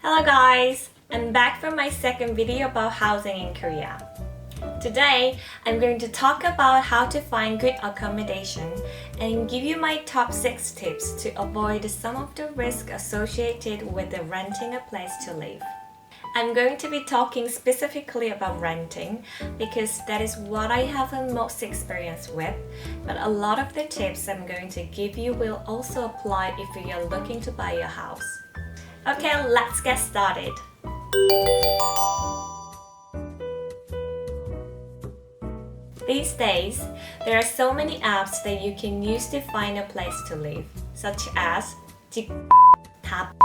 Hello guys! I'm back for my second video about housing in Korea. Today, I'm going to talk about how to find good accommodation and give you my top 6 tips to avoid some of the risks associated with renting a place to live. I'm going to be talking specifically about renting because that is what I have the most experience with, but a lot of the tips I'm going to give you will also apply if you're looking to buy a house. Okay, let's get started. These days, there are so many apps that you can use to find a place to live, such as 집답개방.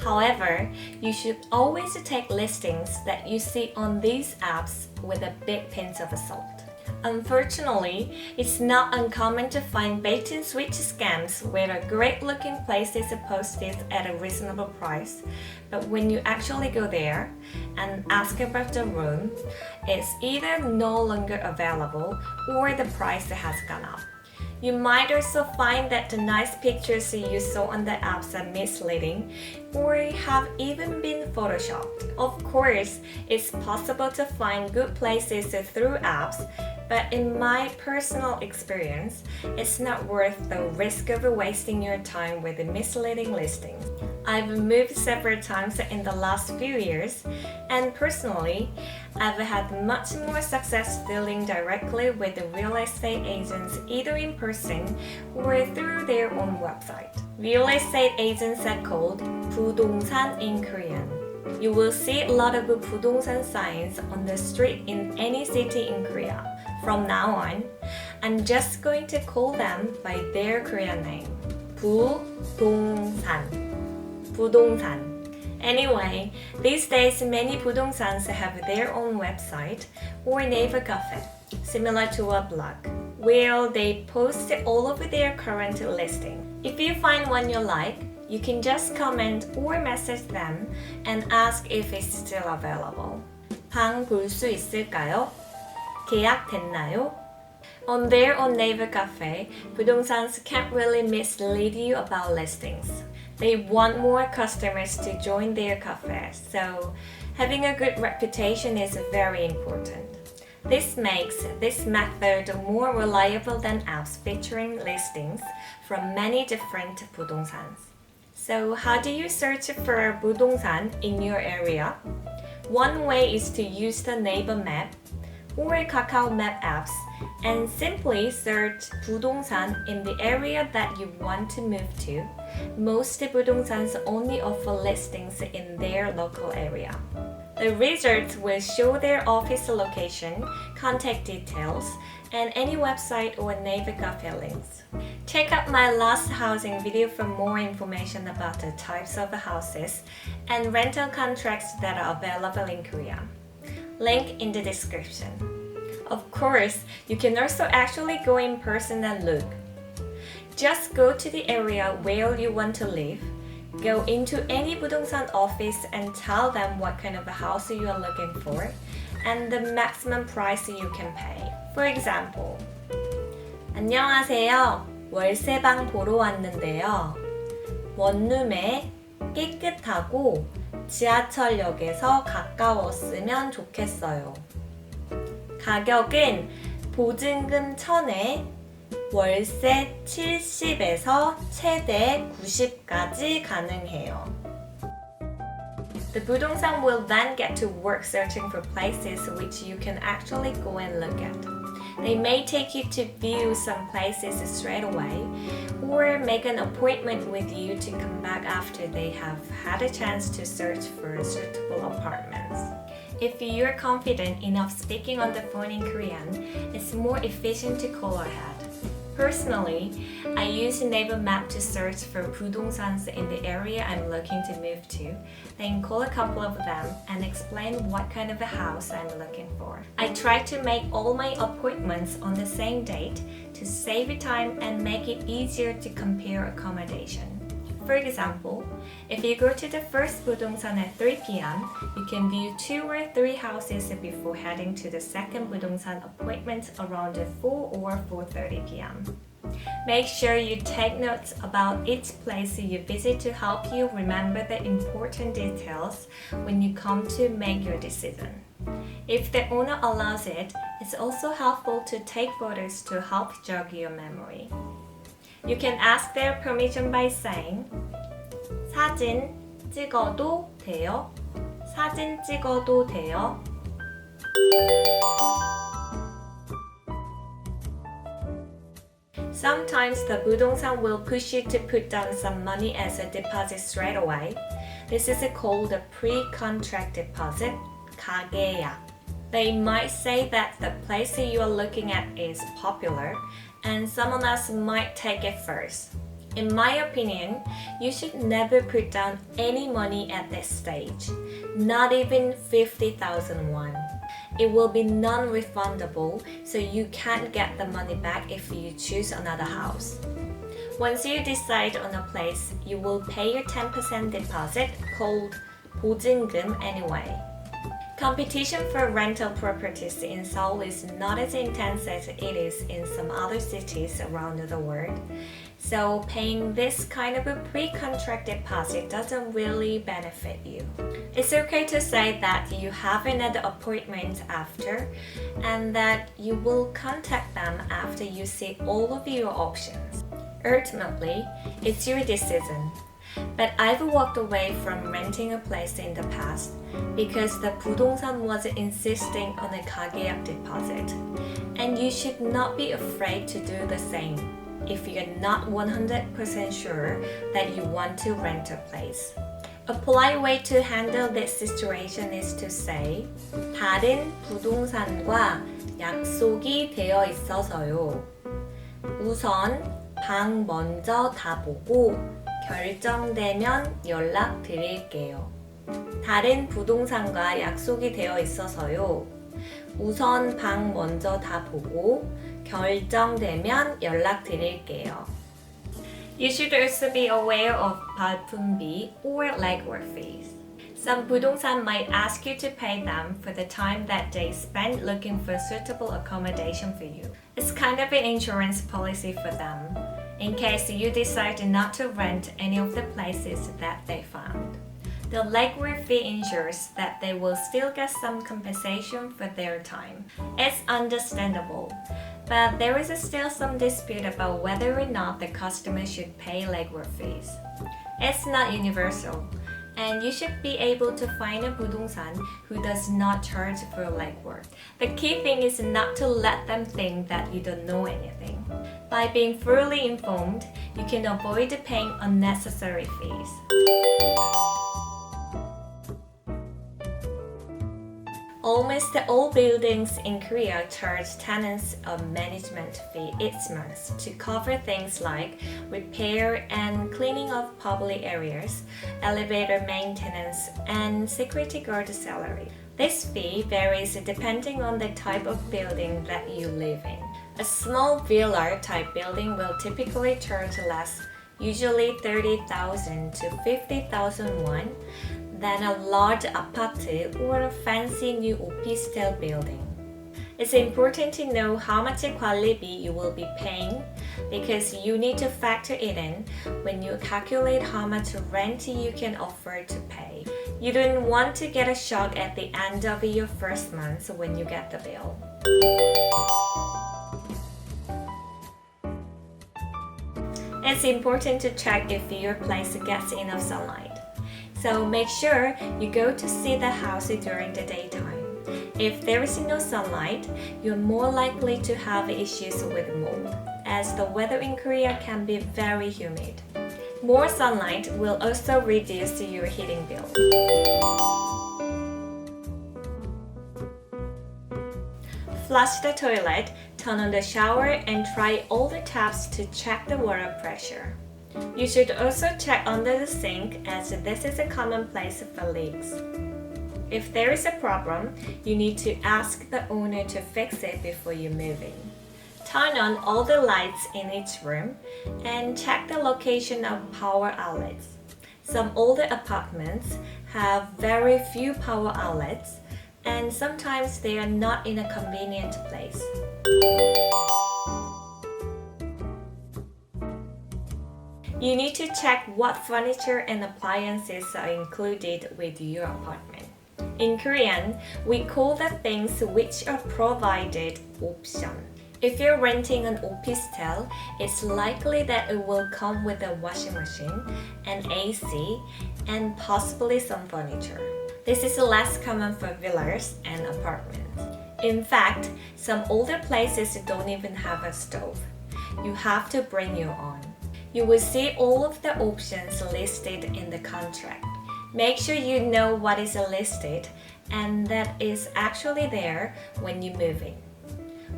However, you should always take listings that you see on these apps with a big pinch of salt. Unfortunately, it's not uncommon to find bait-and-switch scams where a great-looking place is posted at a reasonable price, but when you actually go there and ask about the room, it's either no longer available or the price has gone up. You might also find that the nice pictures you saw on the apps are misleading or have even been photoshopped. Of course, it's possible to find good places through apps, but in my personal experience, it's not worth the risk of wasting your time with a misleading listing. I've moved several times in the last few years, and personally, I've had much more success dealing directly with the real estate agents either in person or through their own website. Real estate agents are called 부동산 in Korean. You will see a lot of 부동산 signs on the street in any city in Korea. From now on, I'm just going to call them by their Korean name. 부동산. Anyway, these days many 부동산s have their own website or neighbor cafe, similar to a blog, where they post all of their current listing. If you find one you like, you can just comment or message them and ask if it's still available. 방 볼 수 있을까요? 계약됐나요? On their own neighbor cafe, 부동산s can't really mislead you about listings. They want more customers to join their cafe, so having a good reputation is very important. This makes this method more reliable than apps featuring listings from many different 부동산s. So how do you search for 부동산 in your area? One way is to use the neighbor map or Kakao Map apps and simply search 부동산 in the area that you want to move to. Most 부동산s only offer listings in their local area. The results will show their office location, contact details, and any website or neighbor cafe links. Check out my last housing video for more information about the types of houses and rental contracts that are available in Korea. Link in the description. Of course, you can also actually go in person and look. Just go to the area where you want to live, go into any 부동산 office and tell them what kind of a house you are looking for and the maximum price you can pay. For example, 안녕하세요. 월세방 보러 왔는데요. 원룸에 깨끗하고 지하철역에서 가까웠으면 좋겠어요. 가격은 보증금 1000에 월세 70에서 최대 90까지 가능해요. The 부동산 will then get to work searching for places which you can actually go and look at. They may take you to view some places straight away or make an appointment with you to come back after they have had a chance to search for suitable apartments. If you're confident enough speaking on the phone in Korean, it's more efficient to call ahead. Personally, I use Neighbor Map to search for 부동산s in the area I'm looking to move to, then call a couple of them and explain what kind of a house I'm looking for. I try to make all my appointments on the same date to save time and make it easier to compare accommodation. For example, if you go to the first 부동산 at 3 p.m., you can view 2 or 3 houses before heading to the second 부동산 appointment around 4 or 4:30 p.m. Make sure you take notes about each place you visit to help you remember the important details when you come to make your decision. If the owner allows it, it's also helpful to take photos to help jog your memory. You can ask their permission by saying, 사진 찍어도 돼요? 사진 찍어도 돼요? Sometimes the 부동산 will push you to put down some money as a deposit straight away. This is called a pre-contract deposit, 가계약. They might say that the place you are looking at is popular and someone else might take it first. In my opinion, you should never put down any money at this stage, not even 50,000 won. It will be non-refundable, so you can't get the money back if you choose another house. Once you decide on a place, you will pay your 10% deposit called 보증금 anyway. Competition for rental properties in Seoul is not as intense as it is in some other cities around the world, so paying this kind of a pre-contract deposit doesn't really benefit you. It's okay to say that you have another appointment after and that you will contact them after you see all of your options. Ultimately, it's your decision. But I've walked away from renting a place in the past because the 부동산 was insisting on a 가계약 deposit. And you should not be afraid to do the same if you're not 100% sure that you want to rent a place. A polite way to handle this situation is to say, 다른 부동산과 약속이 되어 있어서요. 우선 방 먼저 다 보고 결정되면 연락드릴게요. 다른 부동산과 약속이 되어 있어서요. 우선 방 먼저 다 보고 결정되면 연락드릴게요. You should also be aware of 발품비 or legwork fees. Some 부동산 might ask you to pay them for the time that they spend looking for suitable accommodation for you. It's kind of an insurance policy for them, in case you decide not to rent any of the places that they found. The legwork fee ensures that they will still get some compensation for their time. It's understandable, but there is still some dispute about whether or not the customer should pay legwork fees. It's not universal, and you should be able to find a 부동산 who does not charge for legwork. The key thing is not to let them think that you don't know anything. By being fully informed, you can avoid paying unnecessary fees. Almost all buildings in Korea charge tenants a management fee each month to cover things like repair and cleaning of public areas, elevator maintenance, and security guard salary. This fee varies depending on the type of building that you live in. A small villa-type building will typically charge less, usually 30,000 to 50,000 won, than a large apartment or a fancy new office-style building. It's important to know how much 관리비 you will be paying because you need to factor it in when you calculate how much rent you can afford to pay. You don't want to get a shock at the end of your first month when you get the bill. It's important to check if your place gets enough sunlight. So make sure you go to see the house during the daytime. If there is no sunlight, you're more likely to have issues with mold, as the weather in Korea can be very humid. More sunlight will also reduce your heating bill. Flush the toilet, turn on the shower, and try all the taps to check the water pressure. You should also check under the sink as this is a common place for leaks. If there is a problem, you need to ask the owner to fix it before you move in. Turn on all the lights in each room and check the location of power outlets. Some older apartments have very few power outlets, and sometimes they are not in a convenient place. You need to check what furniture and appliances are included with your apartment. In Korean, we call the things which are provided option. If you're renting an opistel, it's likely that it will come with a washing machine, an AC, and possibly some furniture. This is less common for villas and apartments. In fact, some older places don't even have a stove. You have to bring your own. You will see all of the options listed in the contract. Make sure you know what is listed and that is actually there when you move in.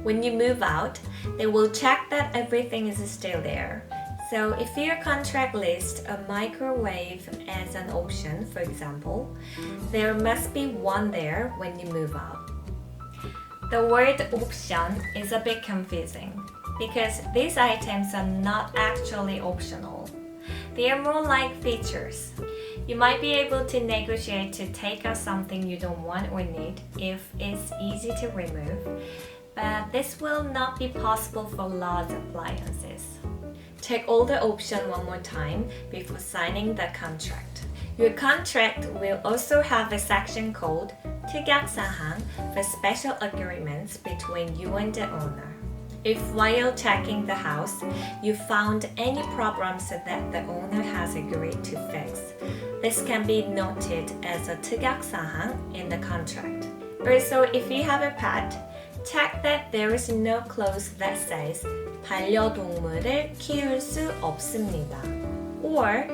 When you move out, they will check that everything is still there. So if your contract lists a microwave as an option, for example, there must be one there when you move out. The word option is a bit confusing because these items are not actually optional. They are more like features. You might be able to negotiate to take out something you don't want or need if it's easy to remove, but this will not be possible for large appliances. Check all the options one more time before signing the contract. Your contract will also have a section called 특약사항 for special agreements between you and the owner. If while checking the house, you found any problems that the owner has agreed to fix, this can be noted as a 특약사항 in the contract. Also, if you have a pet, check that there is no clause that says 반려동물을 키울 수 없습니다 or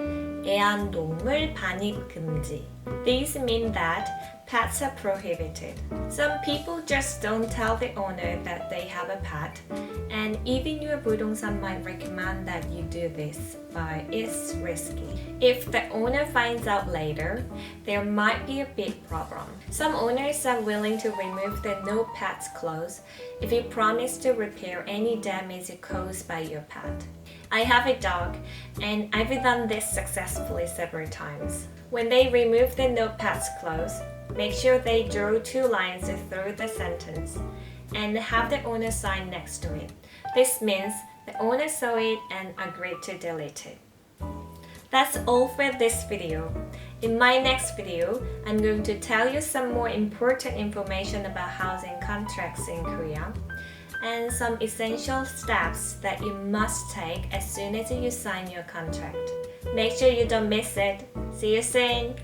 애완동물 반입 금지. These mean that pets are prohibited. Some people just don't tell the owner that they have a pet, and even your 부동산 might recommend that you do this, but it's risky. If the owner finds out later, there might be a big problem. Some owners are willing to remove the no pets clause if you promise to repair any damage caused by your pet. I have a dog, and I've done this successfully several times. When they remove the no pets clause, make sure they draw 2 lines through the sentence and have the owner sign next to it. This means the owner saw it and agreed to delete it. That's all for this video. In my next video, I'm going to tell you some more important information about housing contracts in Korea and some essential steps that you must take as soon as you sign your contract. Make sure you don't miss it. See you soon!